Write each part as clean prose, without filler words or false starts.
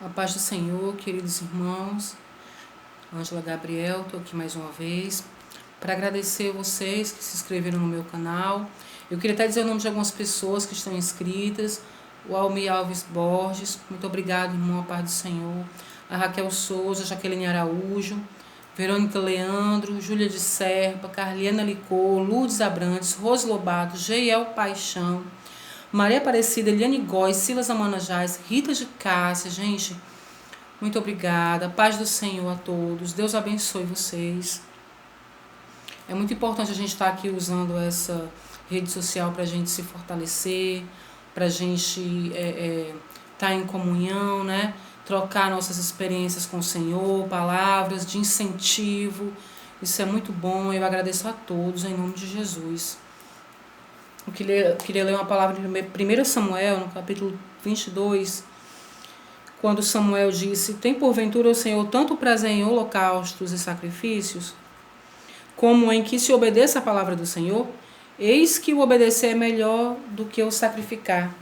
A paz do Senhor, queridos irmãos. Ângela Gabriel, estou aqui mais uma vez para agradecer a vocês que se inscreveram no meu canal. Eu queria até dizer o nome de algumas pessoas que estão inscritas. O Almir Alves Borges, muito obrigado, irmão, a paz do Senhor. A Raquel Souza, Jaqueline Araújo, Verônica Leandro, Júlia de Serpa, Carliana Licô, Lourdes Abrantes, Rose Lobato, Geiel Paixão, Maria Aparecida, Eliane Góes, Silas Amanajás, Rita de Cássia, gente, muito obrigada. Paz do Senhor a todos. Deus abençoe vocês. É muito importante a gente estar aqui usando essa rede social para a gente se fortalecer, para a gente estar em comunhão, né? Trocar nossas experiências com o Senhor, palavras de incentivo. Isso é muito bom. Eu agradeço a todos em nome de Jesus. Eu queria ler uma palavra de 1 Samuel, no capítulo 22, quando Samuel disse: tem porventura o Senhor tanto prazer em holocaustos e sacrifícios, como em que se obedeça a palavra do Senhor? Eis que o obedecer é melhor do que o sacrificar,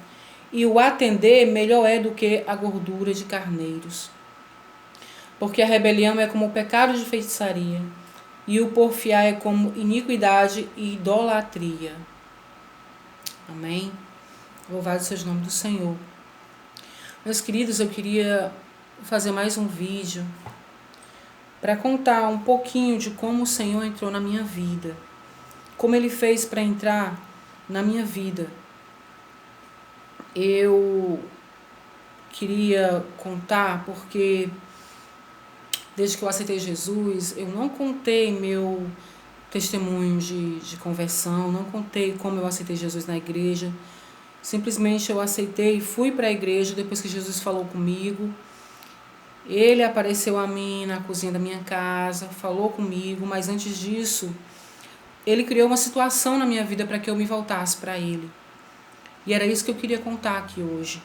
e o atender melhor é do que a gordura de carneiros. Porque a rebelião é como o pecado de feitiçaria, e o porfiar é como iniquidade e idolatria. Amém? Louvado seja o nome do Senhor. Meus queridos, eu queria fazer mais um vídeo para contar um pouquinho de como o Senhor entrou na minha vida. Como Ele fez para entrar na minha vida. Eu queria contar porque desde que eu aceitei Jesus, eu não contei meu testemunho de conversão, não contei como eu aceitei Jesus na igreja. Simplesmente eu aceitei e fui para a igreja depois que Jesus falou comigo. Ele apareceu a mim na cozinha da minha casa, falou comigo, mas antes disso, Ele criou uma situação na minha vida para que eu me voltasse para Ele. E era isso que eu queria contar aqui hoje.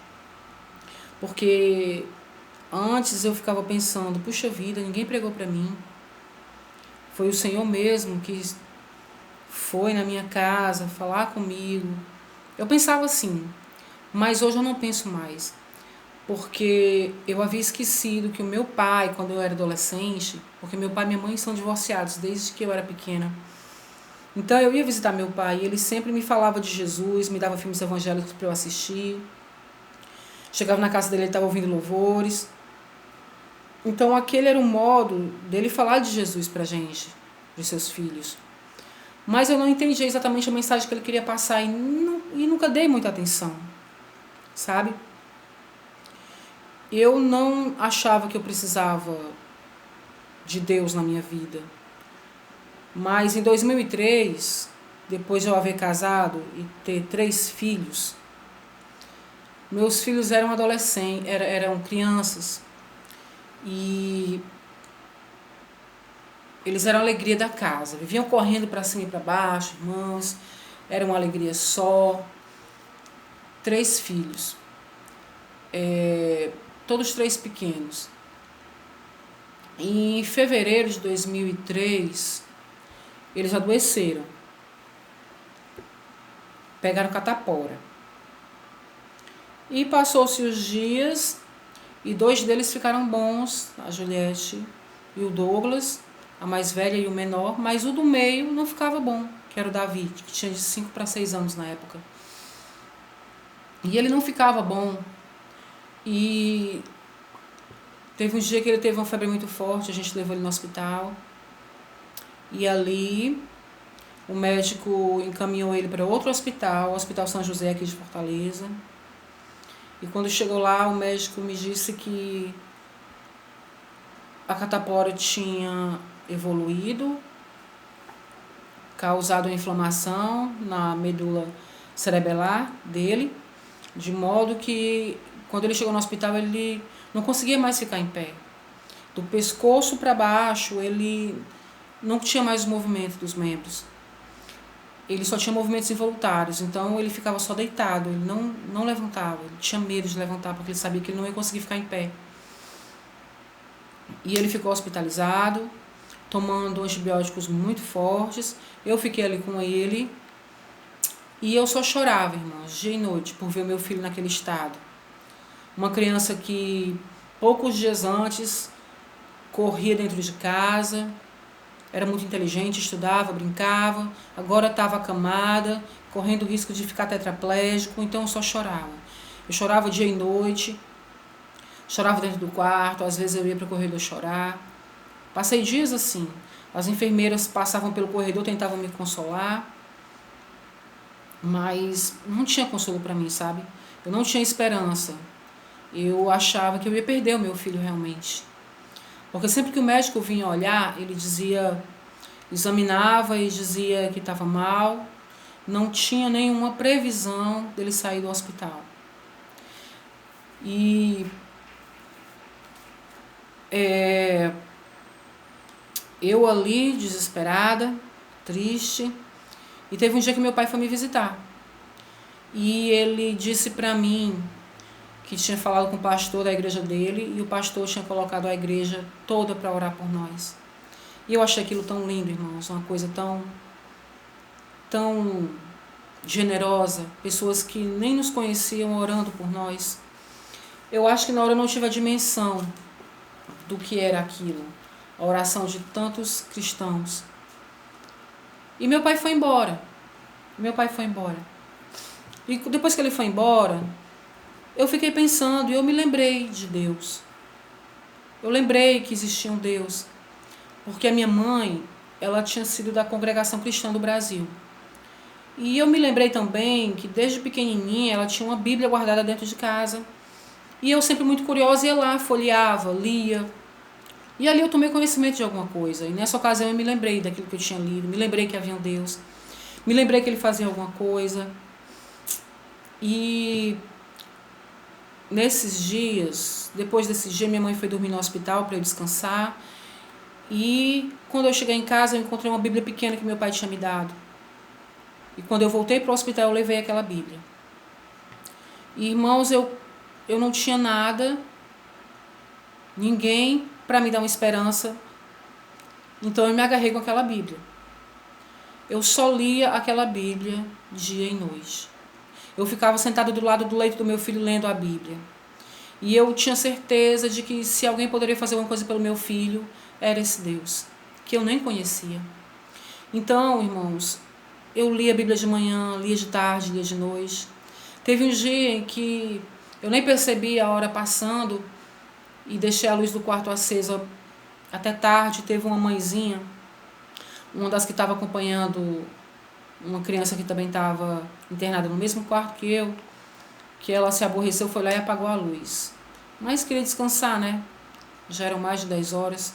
Porque antes eu ficava pensando, puxa vida, ninguém pregou para mim. Foi o Senhor mesmo que foi na minha casa falar comigo. Eu pensava assim, mas hoje eu não penso mais. Porque eu havia esquecido que o meu pai, quando eu era adolescente, porque meu pai e minha mãe são divorciados desde que eu era pequena. Então eu ia visitar meu pai e ele sempre me falava de Jesus, me dava filmes evangélicos para eu assistir. Chegava na casa dele, ele estava ouvindo louvores. Então aquele era o modo dele falar de Jesus pra gente, de seus filhos. Mas eu não entendi exatamente a mensagem que ele queria passar e nunca dei muita atenção, sabe? Eu não achava que eu precisava de Deus na minha vida. Mas em 2003, depois de eu haver casado e ter 3 filhos, meus filhos eram adolescentes, eram crianças. E eles eram a alegria da casa. Viviam correndo para cima e para baixo, irmãos. Era uma alegria só. 3 filhos. Todos 3 pequenos. Em fevereiro de 2003, eles adoeceram. Pegaram catapora. E passou-se os dias e 2 deles ficaram bons, a Juliette e o Douglas, a mais velha e o menor, mas o do meio não ficava bom, que era o Davi, que tinha de 5 para 6 anos na época. E ele não ficava bom. E teve um dia que ele teve uma febre muito forte, a gente levou ele no hospital. E ali o médico encaminhou ele para outro hospital, o Hospital São José aqui de Fortaleza. E quando chegou lá, o médico me disse que a catapora tinha evoluído, causado uma inflamação na medula cerebelar dele, de modo que quando ele chegou no hospital ele não conseguia mais ficar em pé. Do pescoço para baixo ele não tinha mais o movimento dos membros. Ele só tinha movimentos involuntários, então ele ficava só deitado, ele não levantava, ele tinha medo de levantar porque ele sabia que ele não ia conseguir ficar em pé. E ele ficou hospitalizado, tomando antibióticos muito fortes. Eu fiquei ali com ele e eu só chorava, irmãos, dia e noite, por ver meu filho naquele estado. Uma criança que poucos dias antes, corria dentro de casa, era muito inteligente, estudava, brincava, agora estava acamada, correndo o risco de ficar tetraplégico, então eu só chorava. Eu chorava dia e noite, chorava dentro do quarto, às vezes eu ia para o corredor chorar. Passei dias assim. As enfermeiras passavam pelo corredor, tentavam me consolar, mas não tinha consolo para mim, sabe? Eu não tinha esperança. Eu achava que eu ia perder o meu filho realmente. Porque sempre que o médico vinha olhar, ele dizia, examinava e dizia que estava mal, não tinha nenhuma previsão dele sair do hospital. E eu ali, desesperada, triste, e teve um dia que meu pai foi me visitar. E ele disse para mim que tinha falado com o pastor da igreja dele, e o pastor tinha colocado a igreja toda para orar por nós. E eu achei aquilo tão lindo, irmãos, uma coisa tão generosa, pessoas que nem nos conheciam orando por nós. Eu acho que na hora eu não tive a dimensão do que era aquilo, a oração de tantos cristãos. E meu pai foi embora. E depois que ele foi embora, eu fiquei pensando e eu me lembrei de Deus. Eu lembrei que existia um Deus. Porque a minha mãe, ela tinha sido da Congregação Cristã do Brasil. E eu me lembrei também que desde pequenininha ela tinha uma Bíblia guardada dentro de casa. E eu sempre muito curiosa ia lá, folheava, lia. E ali eu tomei conhecimento de alguma coisa. E nessa ocasião eu me lembrei daquilo que eu tinha lido. Me lembrei que havia um Deus. Me lembrei que ele fazia alguma coisa. E nesses dias, depois desses dias, minha mãe foi dormir no hospital para eu descansar. E quando eu cheguei em casa, eu encontrei uma Bíblia pequena que meu pai tinha me dado. E quando eu voltei para o hospital, eu levei aquela Bíblia. E, irmãos, eu não tinha nada, ninguém para me dar uma esperança. Então eu me agarrei com aquela Bíblia. Eu só lia aquela Bíblia dia e noite. Eu ficava sentada do lado do leito do meu filho lendo a Bíblia. E eu tinha certeza de que se alguém poderia fazer alguma coisa pelo meu filho, era esse Deus, que eu nem conhecia. Então, irmãos, eu lia a Bíblia de manhã, lia de tarde, lia de noite. Teve um dia em que eu nem percebi a hora passando e deixei a luz do quarto acesa até tarde. Teve uma mãezinha, uma das que estava acompanhando uma criança que também estava internada no mesmo quarto que eu, que ela se aborreceu, foi lá e apagou a luz. Mas queria descansar, né? Já eram mais de 10 horas.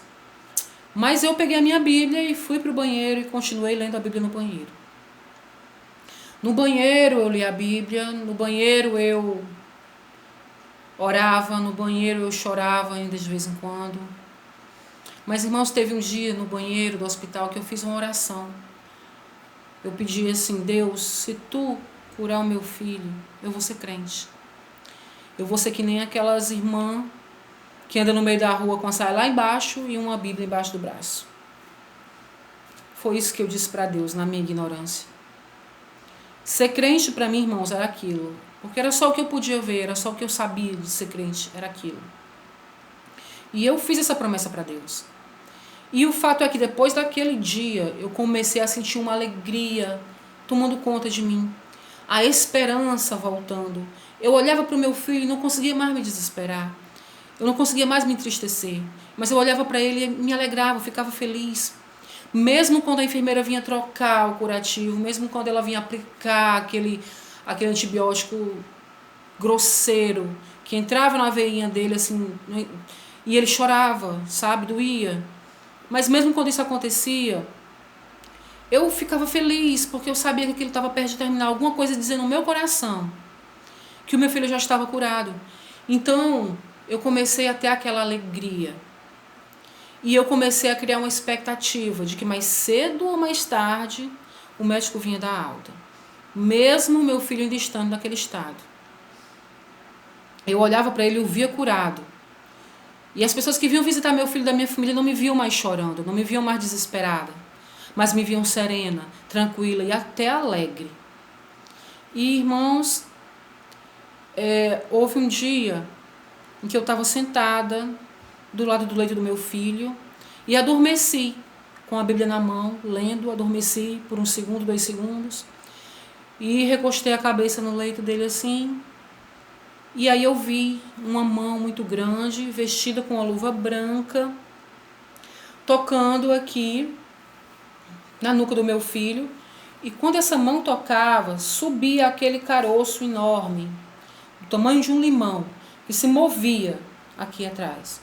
Mas eu peguei a minha Bíblia e fui para o banheiro e continuei lendo a Bíblia no banheiro. No banheiro eu li a Bíblia, no banheiro eu orava, no banheiro eu chorava ainda de vez em quando. Mas, irmãos, teve um dia no banheiro do hospital que eu fiz uma oração. Eu pedi assim, Deus, se tu curar o meu filho, eu vou ser crente. Eu vou ser que nem aquelas irmãs que andam no meio da rua com a saia lá embaixo e uma Bíblia embaixo do braço. Foi isso que eu disse para Deus na minha ignorância. Ser crente para mim, irmãos, era aquilo. Porque era só o que eu podia ver, era só o que eu sabia de ser crente, era aquilo. E eu fiz essa promessa para Deus. E o fato é que depois daquele dia, eu comecei a sentir uma alegria tomando conta de mim. A esperança voltando. Eu olhava para o meu filho e não conseguia mais me desesperar. Eu não conseguia mais me entristecer. Mas eu olhava para ele e me alegrava, eu ficava feliz. Mesmo quando a enfermeira vinha trocar o curativo, mesmo quando ela vinha aplicar aquele antibiótico grosseiro, que entrava na veinha dele assim, e ele chorava, sabe, doía. Mas mesmo quando isso acontecia, eu ficava feliz, porque eu sabia que aquilo estava perto de terminar. Alguma coisa dizendo no meu coração que o meu filho já estava curado. Então, eu comecei a ter aquela alegria. E eu comecei a criar uma expectativa de que mais cedo ou mais tarde o médico vinha dar alta. Mesmo o meu filho ainda estando naquele estado. Eu olhava para ele e o via curado. E as pessoas que vinham visitar meu filho da minha família não me viam mais chorando, não me viam mais desesperada, mas me viam serena, tranquila e até alegre. E, irmãos, houve um dia em que eu estava sentada do lado do leito do meu filho e adormeci com a Bíblia na mão, lendo, adormeci por 1 segundo, 2 segundos e recostei a cabeça no leito dele assim. E aí eu vi uma mão muito grande, vestida com uma luva branca, tocando aqui na nuca do meu filho. E quando essa mão tocava, subia aquele caroço enorme, do tamanho de um limão, que se movia aqui atrás.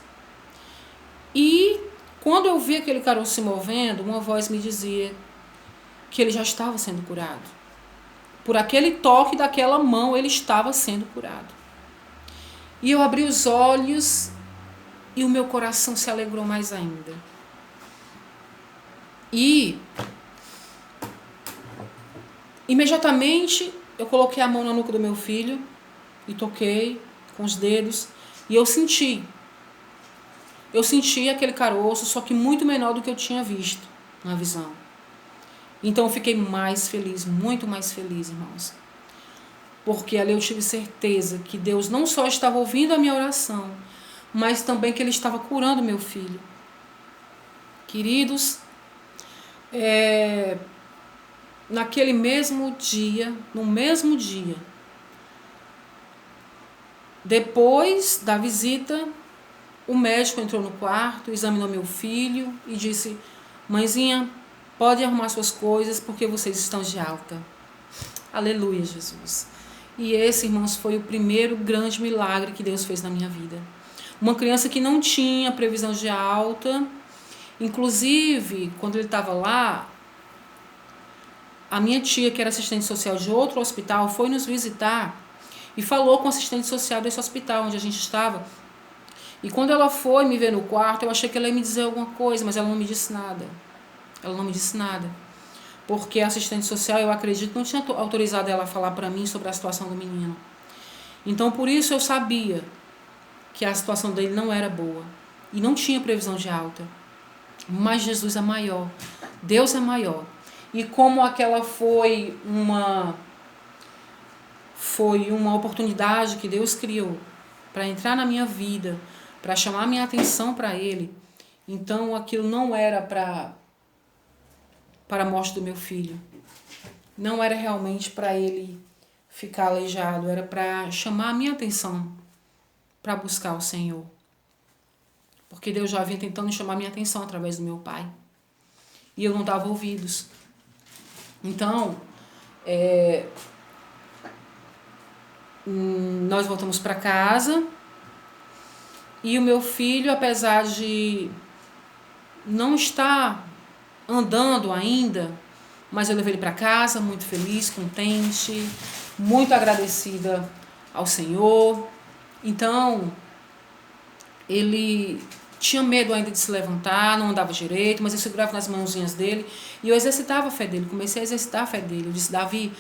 E quando eu vi aquele caroço se movendo, uma voz me dizia que ele já estava sendo curado. Por aquele toque daquela mão, ele estava sendo curado. E eu abri os olhos e o meu coração se alegrou mais ainda. E imediatamente eu coloquei a mão na nuca do meu filho e toquei com os dedos e eu senti aquele caroço, só que muito menor do que eu tinha visto na visão. Então eu fiquei mais feliz, muito mais feliz, irmãos. Porque ali eu tive certeza que Deus não só estava ouvindo a minha oração, mas também que Ele estava curando meu filho. Queridos, naquele mesmo dia, no mesmo dia, depois da visita, o médico entrou no quarto, examinou meu filho e disse: mãezinha, pode arrumar suas coisas porque vocês estão de alta. Aleluia, Jesus. E esse, irmãos, foi o primeiro grande milagre que Deus fez na minha vida. Uma criança que não tinha previsão de alta, inclusive, quando ele estava lá, a minha tia, que era assistente social de outro hospital, foi nos visitar e falou com o assistente social desse hospital onde a gente estava. E quando ela foi me ver no quarto, eu achei que ela ia me dizer alguma coisa, mas ela não me disse nada. Ela não me disse nada. Porque a assistente social, eu acredito, não tinha autorizado ela a falar para mim sobre a situação do menino. Então, por isso eu sabia que a situação dele não era boa. E não tinha previsão de alta. Mas Jesus é maior. Deus é maior. E como aquela foi uma oportunidade que Deus criou para entrar na minha vida, para chamar a minha atenção para Ele, então aquilo não era para a morte do meu filho. Não era realmente para ele ficar aleijado, era para chamar a minha atenção para buscar o Senhor. Porque Deus já vinha tentando chamar a minha atenção através do meu pai. E eu não dava ouvidos. Então, nós voltamos para casa e o meu filho, apesar de não estar andando ainda, mas eu levei ele para casa muito feliz, contente, muito agradecida ao Senhor. Então, ele tinha medo ainda de se levantar, não andava direito, mas eu segurava nas mãozinhas dele e eu exercitava a fé dele, comecei a exercitar a fé dele. Eu disse: Davi,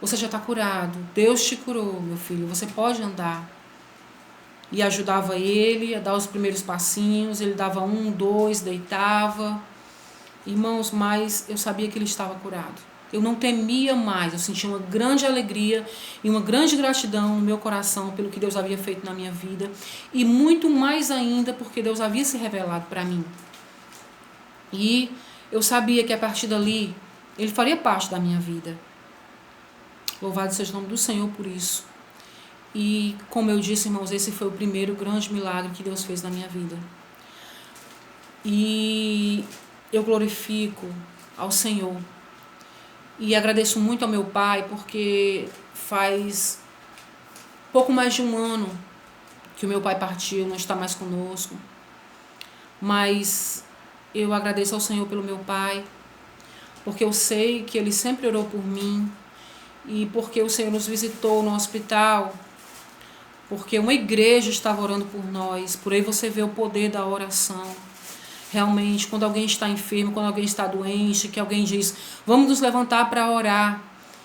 você já está curado, Deus te curou, meu filho, você pode andar. E ajudava ele a dar os primeiros passinhos, ele dava 1, 2, deitava. Irmãos, mas eu sabia que ele estava curado. Eu não temia mais, eu sentia uma grande alegria e uma grande gratidão no meu coração pelo que Deus havia feito na minha vida e muito mais ainda porque Deus havia se revelado para mim. E eu sabia que a partir dali ele faria parte da minha vida. Louvado seja o nome do Senhor por isso. E como eu disse, irmãos, esse foi o primeiro grande milagre que Deus fez na minha vida. E eu glorifico ao Senhor e agradeço muito ao meu pai, porque faz pouco mais de 1 ano que o meu pai partiu, não está mais conosco. Mas eu agradeço ao Senhor pelo meu pai, porque eu sei que ele sempre orou por mim e porque o Senhor nos visitou no hospital, porque uma igreja estava orando por nós. Por aí você vê o poder da oração. Realmente, quando alguém está enfermo, quando alguém está doente, que alguém diz: vamos nos levantar para orar.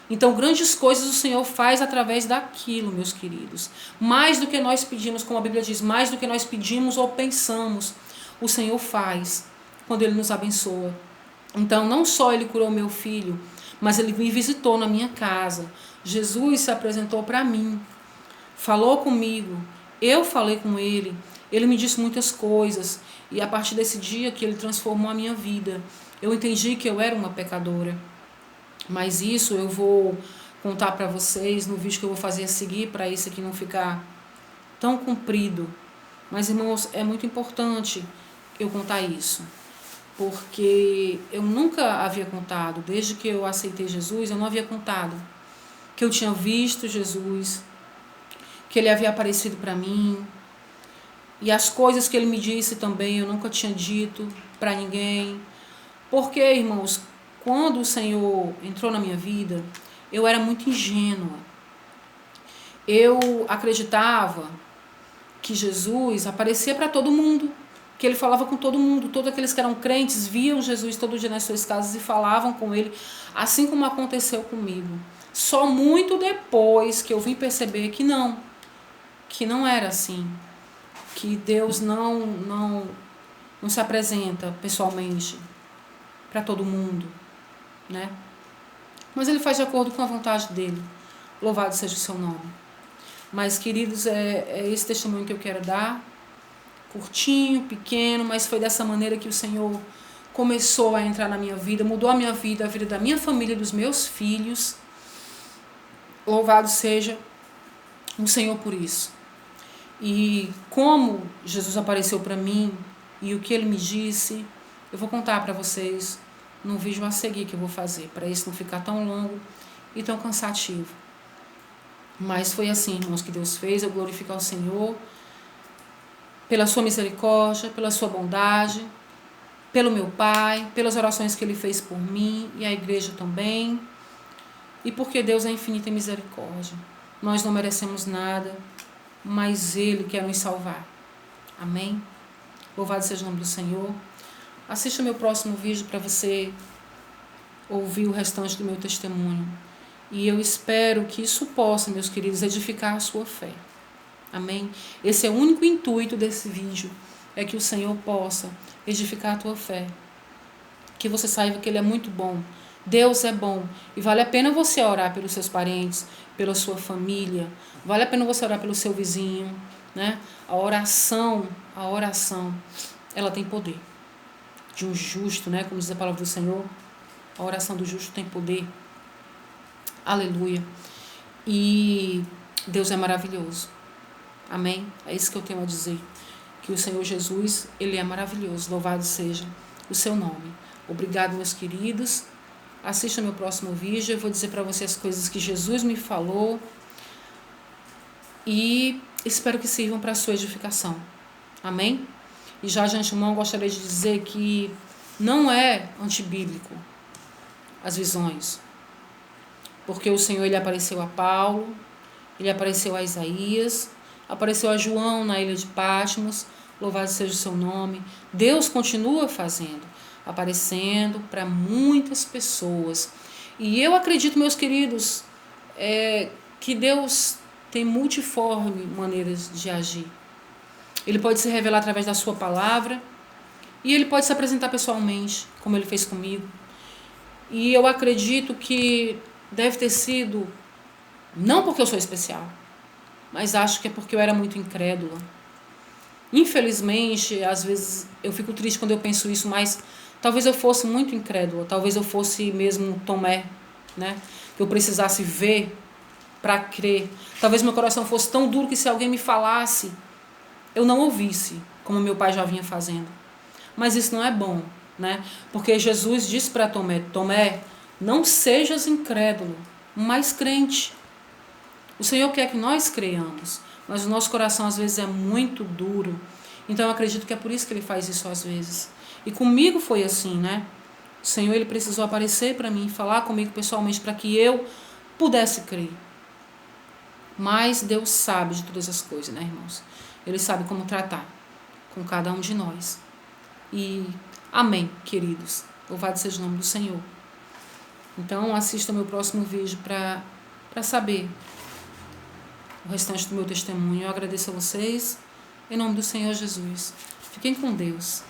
Então, grandes coisas o Senhor faz através daquilo, meus queridos. Mais do que nós pedimos, como a Bíblia diz, mais do que nós pedimos ou pensamos, o Senhor faz quando Ele nos abençoa. Então, não só Ele curou meu filho, mas Ele me visitou na minha casa. Jesus se apresentou para mim, falou comigo. Eu falei com ele, ele me disse muitas coisas, e a partir desse dia que ele transformou a minha vida, eu entendi que eu era uma pecadora. Mas isso eu vou contar para vocês no vídeo que eu vou fazer a seguir, para isso aqui não ficar tão comprido. Mas, irmãos, é muito importante eu contar isso, porque eu nunca havia contado, desde que eu aceitei Jesus, eu não havia contado que eu tinha visto Jesus, que ele havia aparecido para mim, e as coisas que ele me disse também eu nunca tinha dito para ninguém. Porque, irmãos, quando o Senhor entrou na minha vida, eu era muito ingênua. Eu acreditava que Jesus aparecia para todo mundo, que ele falava com todo mundo, todos aqueles que eram crentes viam Jesus todo dia nas suas casas e falavam com ele, assim como aconteceu comigo. Só muito depois que eu vim perceber que não era assim, que Deus não se apresenta pessoalmente para todo mundo, né? Mas ele faz de acordo com a vontade dele. Louvado seja o seu nome. Mas, queridos, é esse testemunho que eu quero dar, curtinho, pequeno, mas foi dessa maneira que o Senhor começou a entrar na minha vida, mudou a minha vida, a vida da minha família, dos meus filhos. Louvado seja o Senhor por isso. E como Jesus apareceu para mim e o que ele me disse, eu vou contar para vocês no vídeo a seguir que eu vou fazer, para isso não ficar tão longo e tão cansativo. Mas foi assim, irmãos, que Deus fez, eu glorificar o Senhor pela sua misericórdia, pela sua bondade, pelo meu Pai, pelas orações que ele fez por mim e a igreja também, e porque Deus é infinita em misericórdia. Nós não merecemos nada, mas ele quer nos salvar. Amém? Louvado seja o nome do Senhor. Assista o meu próximo vídeo para você ouvir o restante do meu testemunho. E eu espero que isso possa, meus queridos, edificar a sua fé. Amém? Esse é o único intuito desse vídeo, é que o Senhor possa edificar a tua fé. Que você saiba que ele é muito bom. Deus é bom. E vale a pena você orar pelos seus parentes, pela sua família. Vale a pena você orar pelo seu vizinho, né? A oração, ela tem poder. De um justo, né? Como diz a palavra do Senhor, a oração do justo tem poder. Aleluia. E Deus é maravilhoso. Amém? É isso que eu tenho a dizer. Que o Senhor Jesus, ele é maravilhoso. Louvado seja o seu nome. Obrigado, meus queridos. Assista meu próximo vídeo. Eu vou dizer para vocês as coisas que Jesus me falou. E espero que sirvam para a sua edificação. Amém? E já de antemão gostaria de dizer que não é antibíblico as visões. Porque o Senhor, ele apareceu a Paulo, ele apareceu a Isaías, apareceu a João na ilha de Patmos, louvado seja o seu nome. Deus continua fazendo, aparecendo para muitas pessoas. E eu acredito, meus queridos, que Deus tem multiforme maneiras de agir. Ele pode se revelar através da sua palavra e ele pode se apresentar pessoalmente, como ele fez comigo. E eu acredito que deve ter sido, não porque eu sou especial, mas acho que é porque eu era muito incrédula. Infelizmente, às vezes eu fico triste quando eu penso isso, mas talvez eu fosse muito incrédula, talvez eu fosse mesmo Tomé, né? Que eu precisasse ver para crer. Talvez meu coração fosse tão duro que se alguém me falasse, eu não ouvisse, como meu pai já vinha fazendo. Mas isso não é bom, né? Porque Jesus disse para Tomé, Tomé, não sejas incrédulo, mas crente. O Senhor quer que nós creiamos, mas o nosso coração às vezes é muito duro. Então eu acredito que é por isso que ele faz isso às vezes. E comigo foi assim, né? O Senhor, ele precisou aparecer para mim, falar comigo pessoalmente para que eu pudesse crer. Mas Deus sabe de todas as coisas, né, irmãos? Ele sabe como tratar com cada um de nós. E amém, queridos. Louvado seja o nome do Senhor. Então assista o meu próximo vídeo para saber o restante do meu testemunho. Eu agradeço a vocês, em nome do Senhor Jesus. Fiquem com Deus.